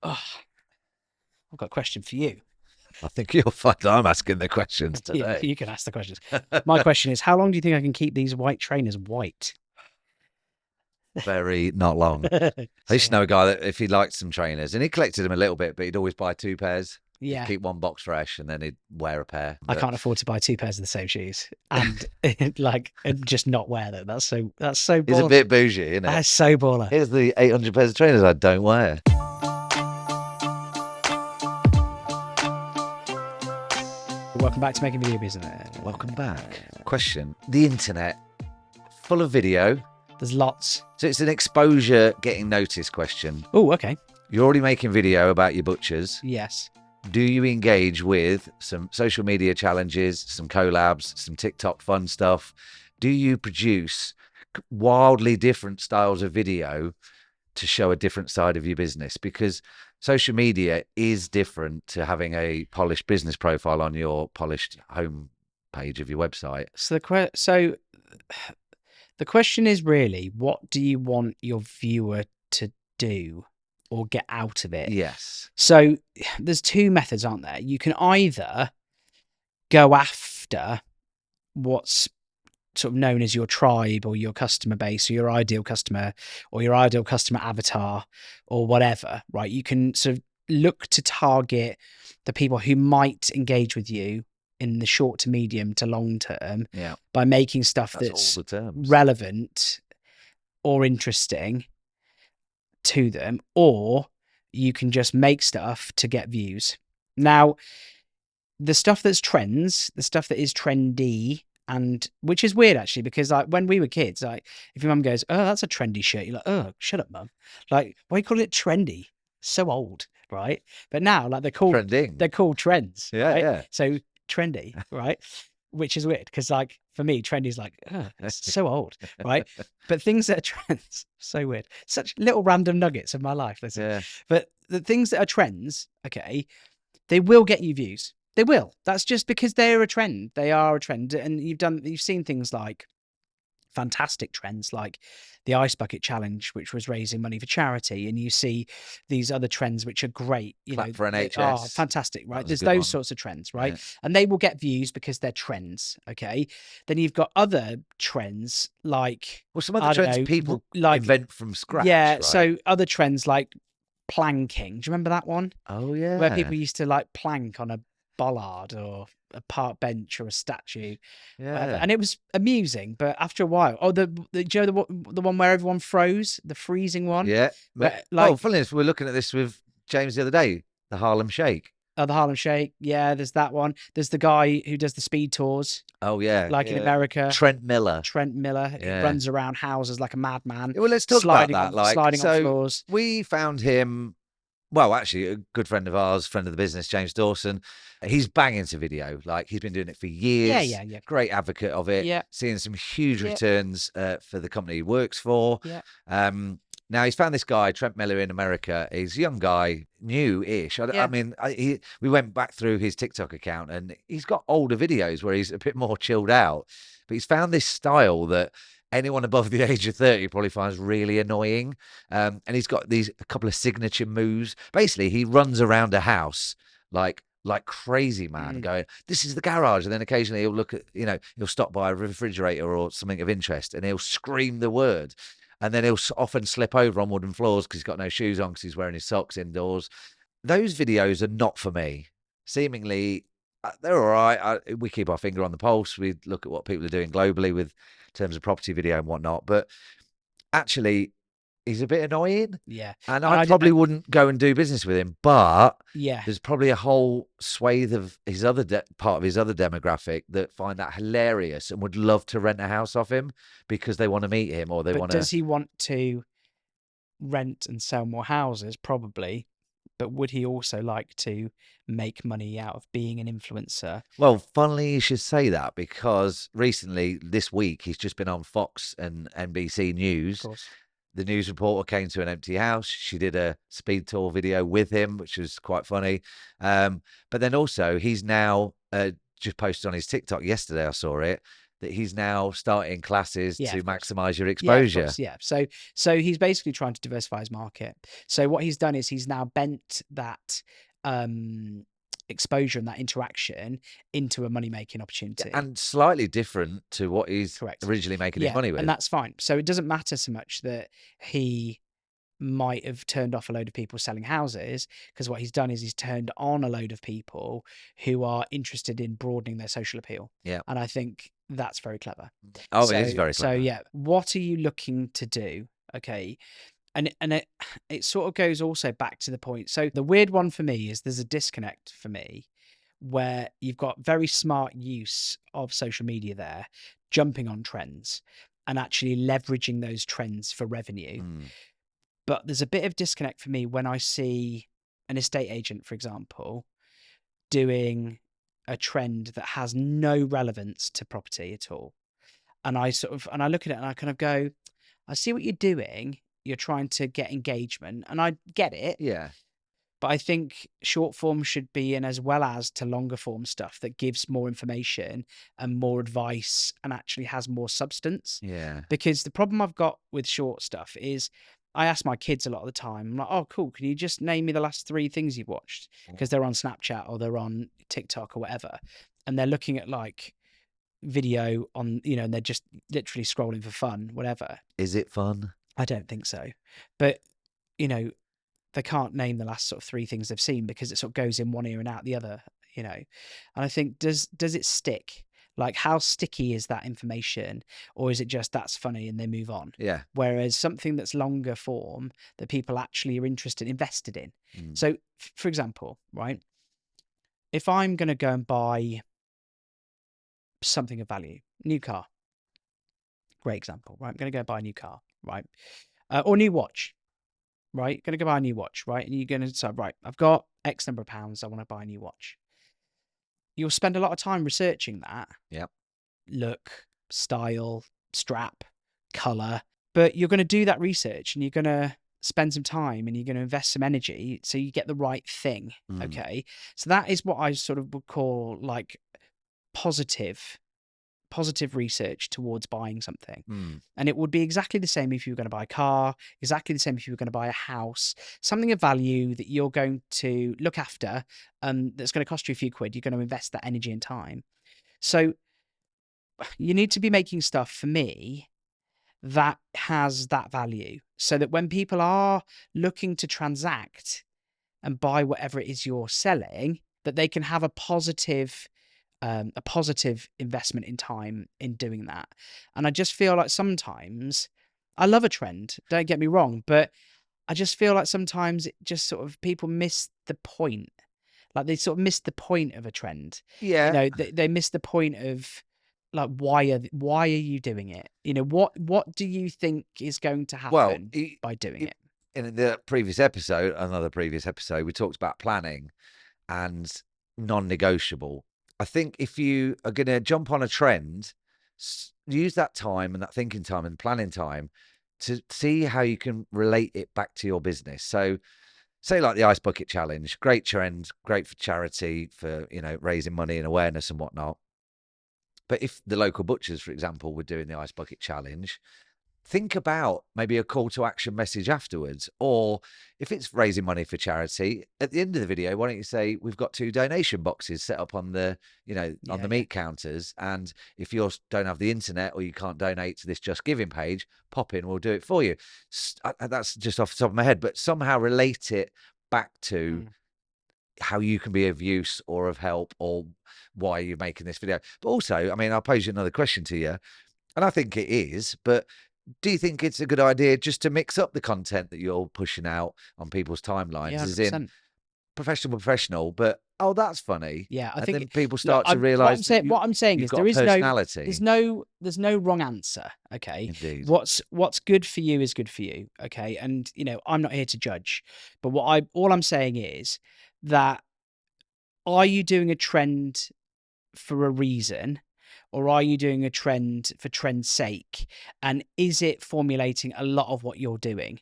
Oh, I've got a question for you. I think you'll find I'm asking the questions Yeah, today. you can ask the questions. My question is, how long do you think I can keep these white trainers white? Very not long. I used So, to know a guy that if he liked some trainers and he collected them a little bit, but he'd always buy two pairs. He'd yeah, keep one box fresh and then he'd wear a pair. I But can't afford to buy two pairs of the same shoes and and just not wear them. That's so he's a baller. bit bougie, isn't it? That's so baller. Here's the 800 pairs of trainers I don't wear. Welcome back to Making Video Business. Welcome back. Question. The internet, full of video. There's lots. So it's an exposure getting noticed question. Oh, okay. You're already making video about your butchers. Yes. Do you engage with some social media challenges, some collabs, some TikTok fun stuff? Do you produce wildly different styles of video to show a different side of your business? Because social media is different to having a polished business profile on your polished home page of your website. So the question is really, what do you want your viewer to do or get out of it? Yes. So there's two methods, aren't there? You can either go after what's sort of known as your tribe or your customer base or your ideal customer or your ideal customer avatar or whatever, right? You can sort of look to target the people who might engage with you in the short to medium to long term Yeah. by making stuff That's that's all the terms. relevant or interesting to them, or you can just make stuff to get views. Now, the stuff that's trends, the stuff that is trendy, and which is weird actually, because like when we were kids, like if your mum goes, "Oh, that's a trendy shirt," you're like, "Oh, shut up, mum! Like, why are you calling it trendy? So old, right?" But now, like Trending. they're called trends, Yeah, right? yeah. So trendy, right? Which is weird because like for me, trendy is like, oh, it's so old, right? But things that are trends, so weird. Such little random nuggets of my life. Listen, Yeah. but the things that are trends, okay, they will get you views. They will. That's just because they're a trend. They are a trend, and you've seen things like fantastic trends like the ice bucket challenge, which was raising money for charity, and you see these other trends which are great. Clap for They are NHS. fantastic, That right? was a There's good those one. sorts of trends, right? Yeah. And they will get views because they're trends. Okay, then you've got other trends like, Well, some other I don't trends know, people like, invent from scratch, yeah. right? So other trends like planking. Do you remember that one? Oh, Where yeah. people used to like plank on a bollard or a park bench or a statue, whatever, Yeah. and it was amusing. But after a while, oh, the Joe, the one where everyone froze, the freezing one, Yeah. where Oh, like, funny enough, we were looking at this with James the other day, the Harlem Shake. the Harlem Shake. Yeah, there's that one. There's the guy who does the speed tours, Oh, yeah. like in Yeah. America. Trent Miller. Trent Miller. He Yeah. runs around houses like a madman, Yeah, well, let's talk about that. Like, sliding on so floors. we found him. Well, actually, a good friend of ours, friend of the business, James Dawson. He's banging to video. Like, he's been doing it for Yeah, years. yeah, yeah, Great advocate of it. yeah, Seeing some huge yeah, returns for the company he works for. yeah, Um, Now he's found this guy, Trent Miller, in America. He's a young guy, new-ish. I yeah. mean, we went back through his TikTok account, and he's got older videos where he's a bit more chilled out. But he's found this style that anyone above the age of 30 probably finds really annoying. And he's got a couple of signature moves. Basically, he runs around a house like crazy man, Mm. going, "This is the garage," and then occasionally he'll look at, he'll stop by a refrigerator or something of interest, and he'll scream the word. And then he'll often slip over on wooden floors because he's got no shoes on because he's wearing his socks indoors. Those videos are not for me. Seemingly, they're all right. We keep our finger on the pulse. We look at what people are doing globally with in terms of property video and whatnot. But actually, he's a bit annoying. Yeah, And and I probably wouldn't go and do business with him. But yeah. there's probably a whole swathe of his other part of his other demographic that find that hilarious and would love to rent a house off him because they want to meet him or they But want to. does he want to rent and sell more houses? Probably. But would he also like to make money out of being an influencer? Well, funnily you should say that because recently, this week, he's just been on Fox and NBC Of News. course. The news reporter came to an empty house. She did a speed tour video with him, which was quite funny. But then also, he's now just posted on his TikTok yesterday. I saw it. that he's now starting classes Yeah, to of course. maximize your Yeah, of exposure. course. Yeah. So he's basically trying to diversify his market. So what he's done is he's now bent that exposure and that interaction into a money making opportunity. And slightly different to what he's Correct. originally making his Yeah, money with. and that's fine. So it doesn't matter so much that he might have turned off a load of people selling houses, because what he's done is he's turned on a load of people who are interested in broadening their social appeal. Yeah. And I think that's very clever. Oh, it is very So clever. yeah, what are you looking to do? Okay. And it sort of goes also back to the point. So the weird one for me is there's a disconnect for me where you've got very smart use of social media there, jumping on trends and actually leveraging those trends for revenue. But there's a bit of disconnect for me when I see an estate agent, for example, doing a trend that has no relevance to property at all. And I look at it and I kind of go, I see what you're doing. You're trying to get engagement, and I get it. Yeah. But I think short form should be in as well as to longer form stuff that gives more information and more advice and actually has more substance. Yeah. Because the problem I've got with short stuff is I ask my kids a lot of the time, I'm like, oh, cool, can you just name me the last 3 things you've watched? Because they're on Snapchat or they're on TikTok or whatever. And they're looking at like video on, and they're just literally scrolling for fun, whatever. Is it fun? I don't think so. But, they can't name the last sort of 3 things they've seen because it sort of goes in one ear and out the other, And I think, does it stick? Like, how sticky is that information? Or is it just that's funny and they move on? Yeah. Whereas something that's longer form that people actually are invested in. So, for example, right, if I'm going to go and buy something of value, new car, great example, right? I'm going to go buy a new car, right? Or new watch, right? Going to go buy a new watch, right? And you're going to decide, right, I've got X number of pounds. I want to buy a new watch. You'll spend a lot of time researching that. Yep. Look, style, strap, color. But you're going to do that research and you're going to spend some time and you're going to invest some energy so you get the right thing. Okay. So that is what I sort of would call like positive research towards buying something. And it would be exactly the same if you were going to buy a car, exactly the same if you were going to buy a house, something of value that you're going to look after, that's going to cost you a few quid. You're going to invest that energy and time. So you need to be making stuff, for me, that has that value, so that when people are looking to transact and buy whatever it is you're selling, that they can have a positive investment in time in doing that. And I just feel like sometimes, I love a trend, don't get me wrong, but I just feel like sometimes it just sort of, people miss the point. Like they sort of miss the point of a trend. Yeah. They miss the point of like, why are you doing it? What do you think is going to happen by doing it? In the another previous episode, we talked about planning and non-negotiable. I think if you are going to jump on a trend, use that time and that thinking time and planning time to see how you can relate it back to your business. So say like the Ice Bucket Challenge, great trend, great for charity, for, raising money and awareness and whatnot. But if the local butchers, for example, were doing the Ice Bucket Challenge, think about maybe a call to action message afterwards. Or if it's raising money for charity, at the end of the video, why don't you say, we've got 2 donation boxes set up on the, on the meat counters. And if you don't have the internet or you can't donate to this Just Giving page, pop in, we'll do it for you. That's just off the top of my head, but somehow relate it back to how you can be of use or of help, or why you're making this video. But also, I mean, I'll pose you another question to you, and I think it is, but do you think it's a good idea just to mix up the content that you're pushing out on people's timelines? Yeah, as in professional, but that's funny. Yeah, I and think then people start to realise what I'm saying is there is personality. there's no wrong answer. Okay. Indeed. What's good for you is good for you. Okay. And I'm not here to judge, but all I'm saying is that, are you doing a trend for a reason, or are you doing a trend for trend's sake? And is it formulating a lot of what you're doing?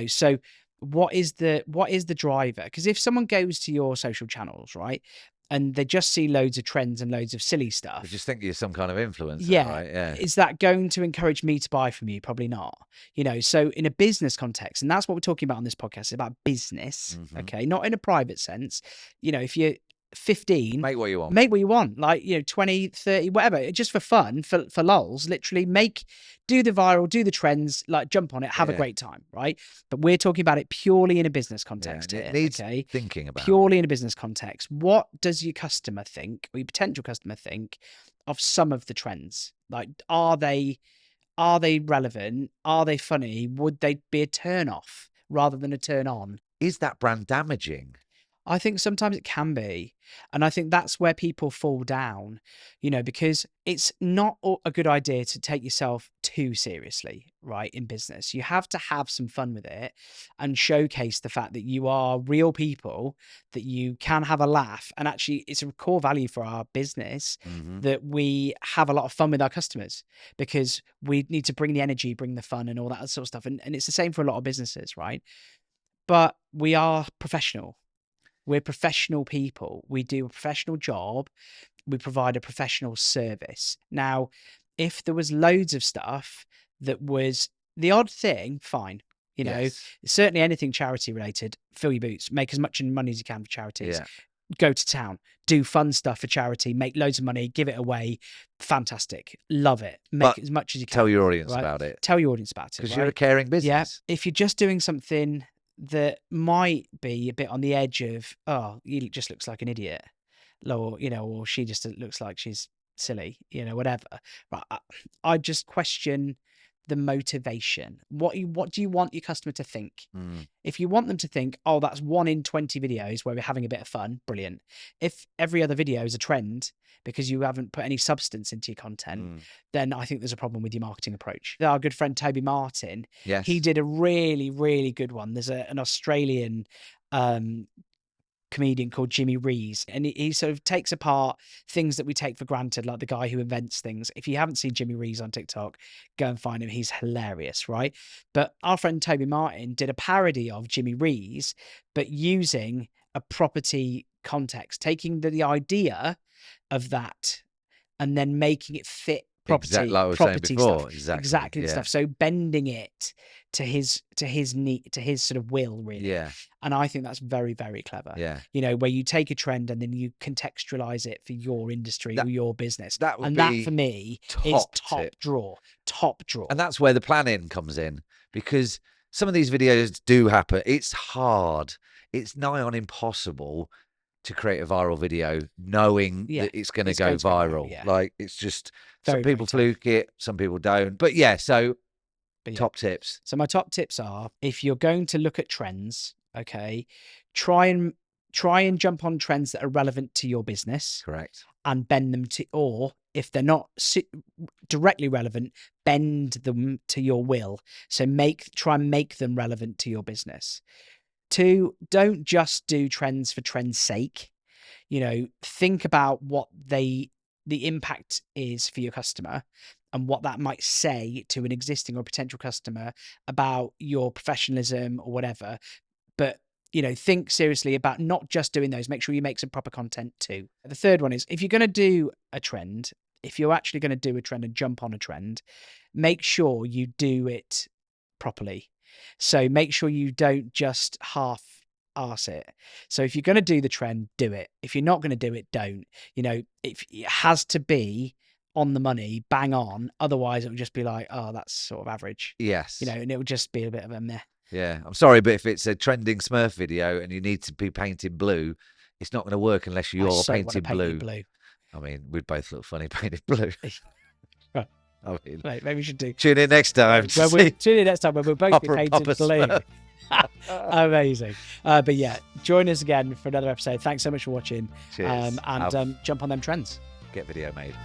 So what is the driver? Because if someone goes to your social channels, right, and they just see loads of trends and loads of silly I stuff. just think you're some kind of influencer, Yeah. right? Yeah. Is that going to encourage me to buy from you? Probably not. So in a business context, and that's what we're talking about on this podcast, it's about business, okay? Not in a private sense. If you're 15, Make what you want. Make what you want, like 20, 30, whatever, just for fun, for lols. Literally do the viral, do the trends, like jump on it, have a great time, right? But we're talking about it purely in a business context here. It needs okay, thinking about purely in a business context. What does your customer think, or your potential customer think, of some of the trends? Like, are they relevant? Are they funny? Would they be a turn off rather than a turn on? Is that brand damaging? I think sometimes it can be. And I think that's where people fall down, because it's not a good idea to take yourself too seriously, right, in business. You have to have some fun with it and showcase the fact that you are real people, that you can have a laugh. And actually, it's a core value for our business that we have a lot of fun with our customers, because we need to bring the energy, bring the fun and all that sort of stuff. And it's the same for a lot of businesses, right? But we are professional. We're professional people. We do a professional job. We provide a professional service. Now, if there was loads of stuff that was the odd thing, fine. Certainly anything charity related, fill your boots, make as much money as you can for charities. Go to town, do fun stuff for charity, make loads of money, give it away. Fantastic. Love it. Make as much as you can. Tell your audience about it. Tell your audience about it. Because you're a caring business. Yeah. If you're just doing something that might be a bit on the edge of, oh, he just looks like an idiot, or she just looks like she's silly, whatever. Right? I just question the motivation. What do you want your customer to think? If you want them to think, oh, that's 1 in 20 videos where we're having a bit of fun, brilliant. If every other video is a trend because you haven't put any substance into your content, then I think there's a problem with your marketing approach. Our good friend Toby Martin, he did a really, really good one. There's an Australian comedian called Jimmy Rees, and he sort of takes apart things that we take for granted, like the guy who invents things. If you haven't seen Jimmy Rees on TikTok, go and find him. He's hilarious, right? But our friend Toby Martin did a parody of Jimmy Rees, but using a property context, taking the idea of that and then making it fit property, exactly like I was property saying before. stuff. Exactly the stuff. So bending it to his need, to his sort of will, really. Yeah. And I think that's very, very clever. Yeah. Where you take a trend and then you contextualize it for your industry or your business. That for me is top draw. And that's where the planning comes in, because some of these videos do happen. It's hard. It's nigh on impossible to create a viral video knowing that it's going to go viral. Like, it's just, some people fluke it, some people don't. But top tips. So my top tips are, if you're going to look at trends, okay, try and jump on trends that are relevant to your business. Correct. And bend them to, or if they're not directly relevant, bend them to your will. So try and make them relevant to your business. 2, don't just do trends for trend's sake. Think about what the impact is for your customer and what that might say to an existing or potential customer about your professionalism or whatever. But, think seriously about not just doing those. Make sure you make some proper content too. The 3rd one is, if you're going to do a trend, if you're actually going to do a trend and jump on a trend, make sure you do it properly. So make sure you don't just half-arse it. So if you're going to do the trend, do it. If you're not going to do it, don't. It has to be on the money, bang on. Otherwise, it would just be like, oh, that's sort of average. Yes. And it would just be a bit of a meh. Yeah. I'm sorry, but if it's a trending Smurf video and you need to be painted blue, it's not going to work unless you're painted blue. I mean, we'd both look funny painted blue. I mean, maybe we should do. Tune in next time. Tune in next time when we'll both be painted blue. Amazing. But join us again for another episode. Thanks so much for watching. Cheers. And jump on them trends. Get video made.